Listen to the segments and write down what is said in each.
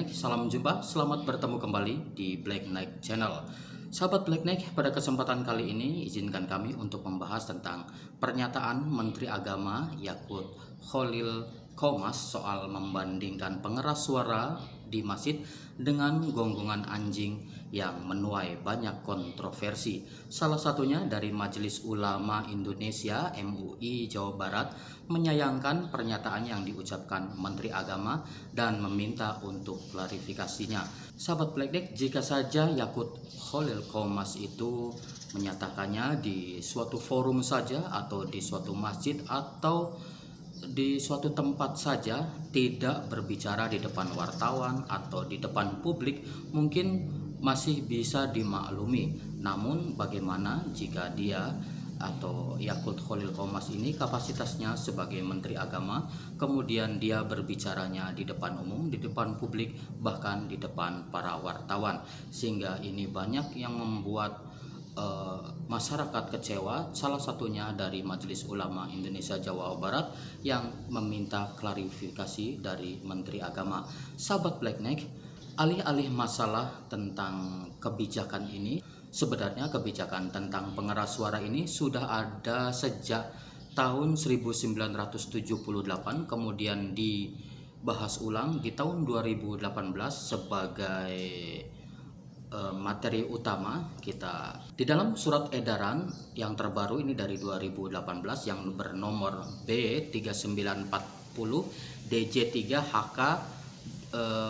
Knight, salam jumpa, selamat bertemu kembali di Black Knight Channel. Sahabat Black Knight, pada kesempatan kali ini izinkan kami untuk membahas tentang pernyataan Menteri Agama Yakut Khalil Qomas soal membandingkan pengeras suara di masjid dengan gonggongan anjing yang menuai banyak kontroversi. Salah satunya dari Majelis Ulama Indonesia MUI Jawa Barat menyayangkan pernyataan yang diucapkan Menteri Agama dan meminta untuk klarifikasinya. Sahabat Black Knight, jika saja Yakut Khalil Qomas itu menyatakannya di suatu forum saja atau di suatu masjid atau di suatu tempat saja, tidak berbicara di depan wartawan atau di depan publik, mungkin masih bisa dimaklumi. Namun bagaimana jika dia atau Yakut Khalil Qomas ini kapasitasnya sebagai Menteri Agama, kemudian dia berbicaranya di depan umum, di depan publik, bahkan di depan para wartawan, sehingga ini banyak yang membuat masyarakat kecewa, salah satunya dari Majelis Ulama Indonesia Jawa Barat yang meminta klarifikasi dari Menteri Agama. Sahabat Black Knight, alih-alih masalah tentang kebijakan ini, sebenarnya kebijakan tentang pengeras suara ini sudah ada sejak tahun 1978, kemudian dibahas ulang di tahun 2018 sebagai materi utama kita di dalam surat edaran yang terbaru ini dari 2018 yang bernomor B3940 DJ3 HK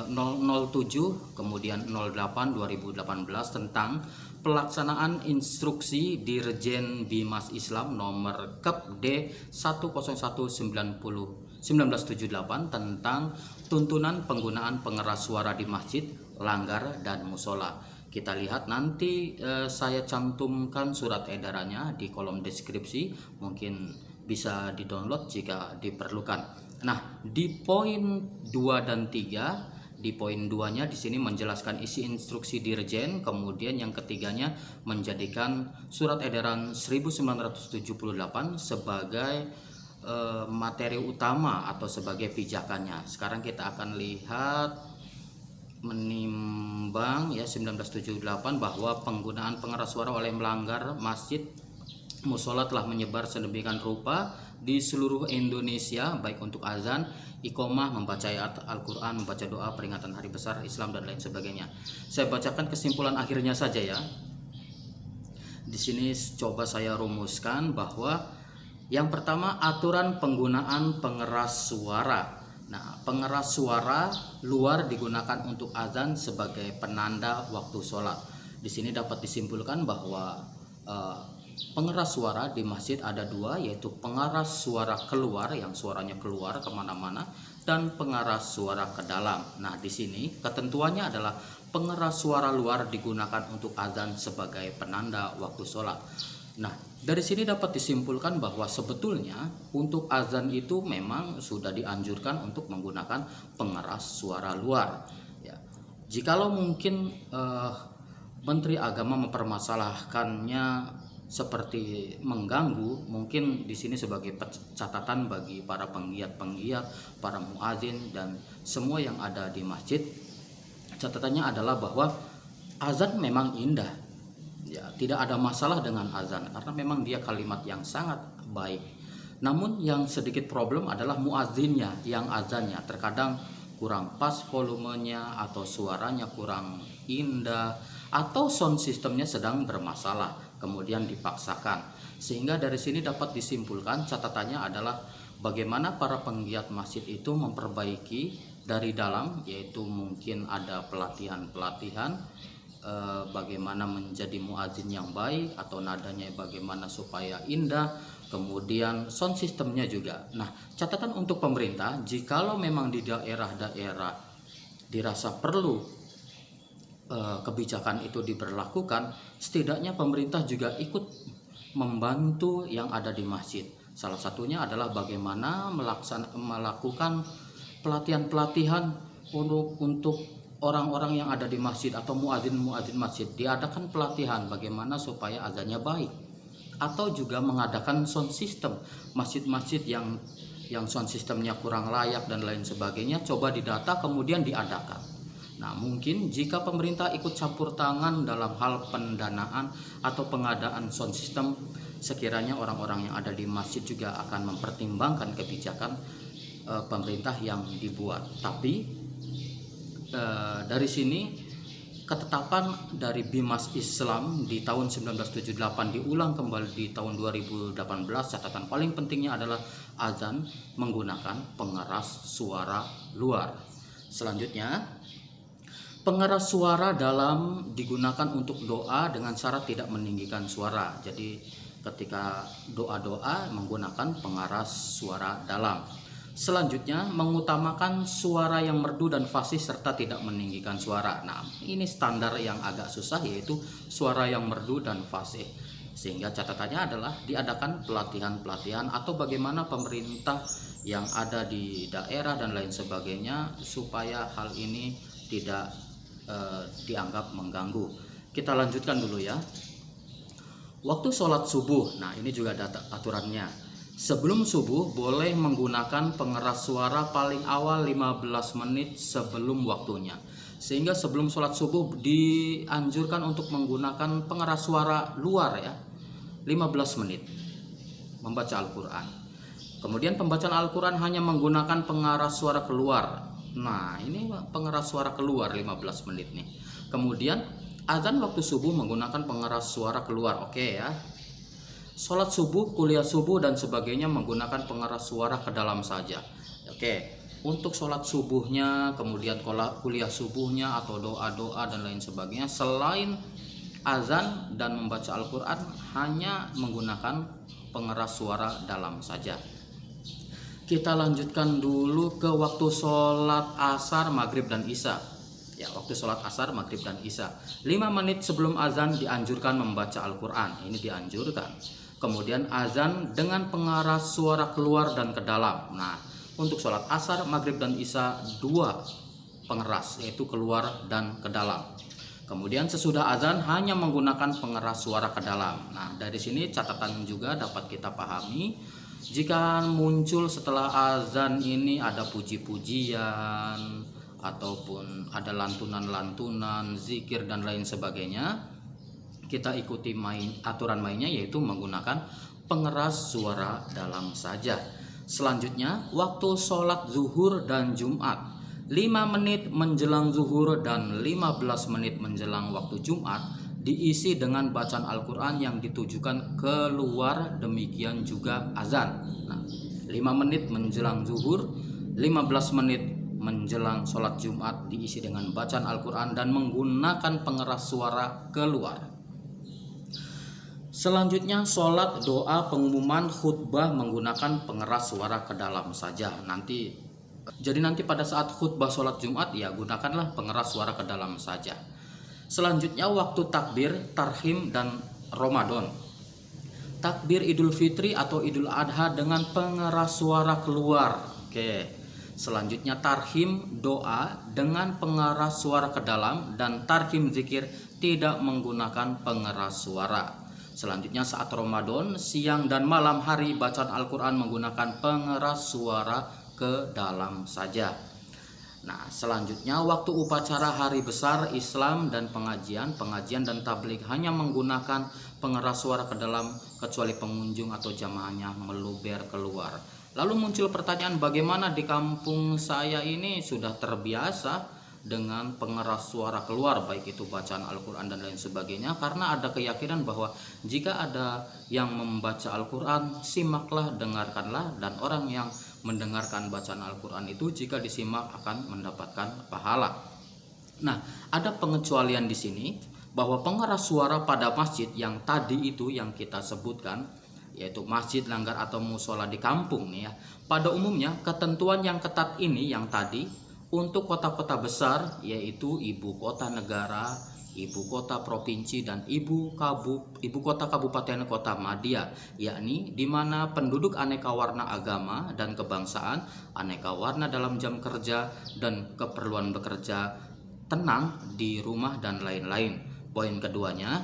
007 kemudian 08 2018 tentang pelaksanaan instruksi Dirjen Bimas Islam nomor Kep D 10190 1978 tentang tuntunan penggunaan pengeras suara di masjid, langgar, dan musola. Kita lihat nanti saya cantumkan surat edarannya di kolom deskripsi, mungkin bisa di-download jika diperlukan. Nah, di poin 2 dan 3, di poin 2-nya di sini menjelaskan isi instruksi Dirjen, kemudian yang ketiganya menjadikan surat edaran 1978 sebagai materi utama atau sebagai pijakannya. Sekarang kita akan lihat menimbang ya 1978 bahwa penggunaan pengeras suara oleh melanggar masjid musola telah menyebar sedemikian rupa di seluruh Indonesia, baik untuk azan, iqomah, membaca ayat Al-Quran, membaca doa peringatan hari besar Islam dan lain sebagainya. Saya bacakan kesimpulan akhirnya saja ya. Di sini coba saya rumuskan bahwa yang pertama, aturan penggunaan pengeras suara. Nah, pengeras suara luar digunakan untuk azan sebagai penanda waktu sholat. Di sini dapat disimpulkan bahwa pengeras suara di masjid ada dua, yaitu pengeras suara keluar yang suaranya keluar kemana-mana dan pengeras suara ke dalam. Nah, di sini ketentuannya adalah pengeras suara luar digunakan untuk azan sebagai penanda waktu sholat. Nah, dari sini dapat disimpulkan bahwa sebetulnya untuk azan itu memang sudah dianjurkan untuk menggunakan pengeras suara luar. Ya, jikalau mungkin Menteri Agama mempermasalahkannya seperti mengganggu, mungkin di sini sebagai catatan bagi para penggiat-penggiat, para muazin dan semua yang ada di masjid. Catatannya adalah bahwa azan memang indah. Ya, tidak ada masalah dengan azan karena memang dia kalimat yang sangat baik. Namun yang sedikit problem adalah muazzinnya yang azannya terkadang kurang pas volumenya atau suaranya kurang indah atau sound systemnya sedang bermasalah kemudian dipaksakan. Sehingga dari sini dapat disimpulkan catatannya adalah bagaimana para penggiat masjid itu memperbaiki dari dalam, yaitu mungkin ada pelatihan-pelatihan bagaimana menjadi muazin yang baik atau nadanya bagaimana supaya indah, kemudian sound systemnya juga. Nah, catatan untuk pemerintah, jikalau memang di daerah-daerah dirasa perlu kebijakan itu diberlakukan, setidaknya pemerintah juga ikut membantu yang ada di masjid. Salah satunya adalah bagaimana melakukan pelatihan-pelatihan untuk orang-orang yang ada di masjid atau muazin-muazin masjid, diadakan pelatihan bagaimana supaya azannya baik, atau juga mengadakan sound system masjid-masjid yang sound systemnya kurang layak dan lain sebagainya, coba didata kemudian diadakan. Nah, mungkin jika pemerintah ikut campur tangan dalam hal pendanaan atau pengadaan sound system, sekiranya orang-orang yang ada di masjid juga akan mempertimbangkan kebijakan pemerintah yang dibuat. Tapi dari sini ketetapan dari Bimas Islam di tahun 1978 diulang kembali di tahun 2018. Catatan paling pentingnya adalah azan menggunakan pengeras suara luar. Selanjutnya, pengeras suara dalam digunakan untuk doa dengan syarat tidak meninggikan suara. Jadi ketika doa-doa menggunakan pengeras suara dalam. Selanjutnya, mengutamakan suara yang merdu dan fasih serta tidak meninggikan suara. Nah, ini standar yang agak susah, yaitu suara yang merdu dan fasih. Sehingga catatannya adalah diadakan pelatihan-pelatihan atau bagaimana pemerintah yang ada di daerah dan lain sebagainya supaya hal ini tidak dianggap mengganggu. Kita lanjutkan dulu ya. Waktu sholat subuh, nah ini juga ada aturannya. Sebelum subuh boleh menggunakan pengeras suara paling awal 15 menit sebelum waktunya. Sehingga sebelum sholat subuh dianjurkan untuk menggunakan pengeras suara luar ya, 15 menit membaca Al-Quran. Kemudian pembacaan Al-Quran hanya menggunakan pengeras suara keluar. Nah, ini pengeras suara keluar 15 menit nih. Kemudian azan waktu subuh menggunakan pengeras suara keluar. Oke ya. Sholat subuh, kuliah subuh dan sebagainya menggunakan pengeras suara ke dalam saja. Oke. Untuk sholat subuhnya, kemudian kuliah subuhnya atau doa-doa dan lain sebagainya, selain azan dan membaca Al-Quran hanya menggunakan pengeras suara dalam saja. Kita lanjutkan dulu ke waktu sholat asar, maghrib, dan isya. Ya, waktu sholat asar, maghrib, dan isya. 5 menit sebelum azan dianjurkan membaca Al-Quran. Ini dianjurkan. Kemudian azan dengan pengeras suara keluar dan ke dalam. Nah, untuk sholat asar, maghrib, dan isya 2 pengeras, yaitu keluar dan ke dalam. Kemudian sesudah azan hanya menggunakan pengeras suara ke dalam. Nah, dari sini catatan juga dapat kita pahami. Jika muncul setelah azan ini ada puji-pujian ataupun ada lantunan-lantunan, zikir dan lain sebagainya, kita ikuti aturan mainnya, yaitu menggunakan pengeras suara dalam saja. Selanjutnya, waktu sholat zuhur dan Jumat, 5 menit menjelang zuhur dan 15 menit menjelang waktu Jumat diisi dengan bacaan Al-Quran yang ditujukan keluar, demikian juga azan. Nah, 5 menit menjelang zuhur, 15 menit menjelang sholat Jumat diisi dengan bacaan Al-Quran dan menggunakan pengeras suara keluar. Selanjutnya, sholat, doa, pengumuman, khutbah menggunakan pengeras suara ke dalam saja. Jadi nanti pada saat khutbah sholat Jumat ya gunakanlah pengeras suara ke dalam saja. Selanjutnya, waktu takbir, tarhim, dan Ramadan. Takbir Idul Fitri atau Idul Adha dengan pengeras suara keluar. Oke. Selanjutnya, tarhim, doa dengan pengeras suara ke dalam, dan tarhim zikir tidak menggunakan pengeras suara. Selanjutnya, saat Ramadan, siang dan malam hari bacaan Al-Quran menggunakan pengeras suara ke dalam saja. Nah, selanjutnya waktu upacara hari besar Islam dan pengajian dan tabligh hanya menggunakan pengeras suara ke dalam kecuali pengunjung atau jamaahnya meluber keluar. Lalu muncul pertanyaan, bagaimana di kampung saya ini sudah terbiasa dengan pengeras suara keluar, baik itu bacaan Al-Quran dan lain sebagainya, karena ada keyakinan bahwa jika ada yang membaca Al-Quran, simaklah, dengarkanlah, dan orang yang mendengarkan bacaan Al-Quran itu jika disimak akan mendapatkan pahala. Nah, ada pengecualian di sini bahwa pengeras suara pada masjid yang tadi itu yang kita sebutkan, yaitu masjid, langgar, atau musola di kampung nih ya, pada umumnya ketentuan yang ketat ini yang tadi untuk kota-kota besar, yaitu ibu kota negara, ibu kota provinsi, dan ibu kota kabupaten kota madya, yakni di mana penduduk aneka warna agama dan kebangsaan, aneka warna dalam jam kerja dan keperluan bekerja, tenang di rumah dan lain-lain. Poin keduanya,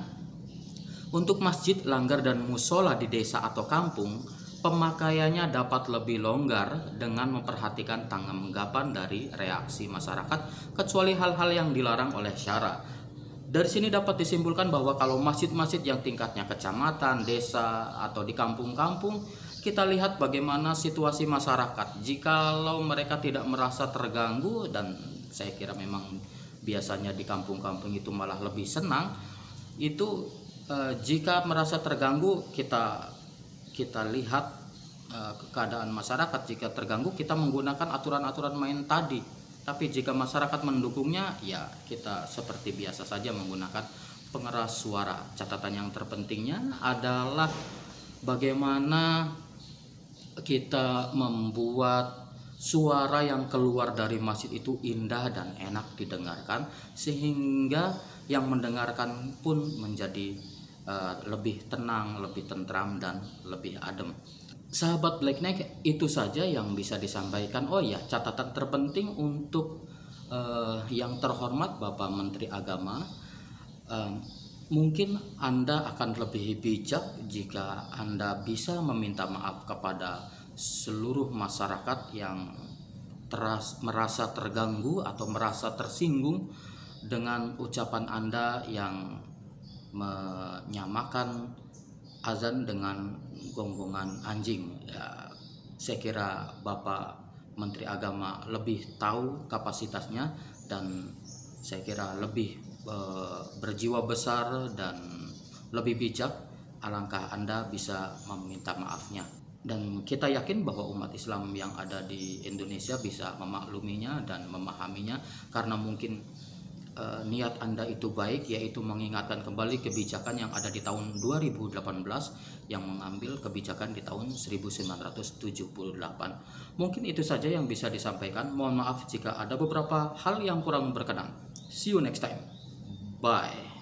untuk masjid, langgar, dan musola di desa atau kampung, pemakaiannya dapat lebih longgar dengan memperhatikan tanggapan dari reaksi masyarakat, kecuali hal-hal yang dilarang oleh syara. Dari sini dapat disimpulkan bahwa kalau masjid-masjid yang tingkatnya kecamatan, desa, atau di kampung-kampung, kita lihat bagaimana situasi masyarakat. Jikalau mereka tidak merasa terganggu, dan saya kira memang biasanya di kampung-kampung itu malah lebih senang, itu jika merasa terganggu, kita lihat keadaan masyarakat. Jika terganggu, kita menggunakan aturan-aturan main tadi. Tapi jika masyarakat mendukungnya, ya kita seperti biasa saja menggunakan pengeras suara. Catatan yang terpentingnya adalah bagaimana kita membuat suara yang keluar dari masjid itu indah dan enak didengarkan, sehingga yang mendengarkan pun menjadi lebih tenang, lebih tentram, dan lebih adem. Sahabat Blackneck, itu saja yang bisa disampaikan. Oh ya, catatan terpenting untuk yang terhormat Bapak Menteri Agama, mungkin Anda akan lebih bijak jika Anda bisa meminta maaf kepada seluruh masyarakat yang merasa terganggu atau merasa tersinggung dengan ucapan Anda yang menyamakan azan dengan gonggongan anjing. Ya, saya kira Bapak Menteri Agama lebih tahu kapasitasnya, dan saya kira lebih berjiwa besar dan lebih bijak. Alangkah Anda bisa meminta maafnya, dan kita yakin bahwa umat Islam yang ada di Indonesia bisa memakluminya dan memahaminya, karena mungkin niat Anda itu baik, yaitu mengingatkan kembali kebijakan yang ada di tahun 2018 yang mengambil kebijakan di tahun 1978. Mungkin itu saja yang bisa disampaikan. Mohon maaf jika ada beberapa hal yang kurang berkenan. See you next time. Bye.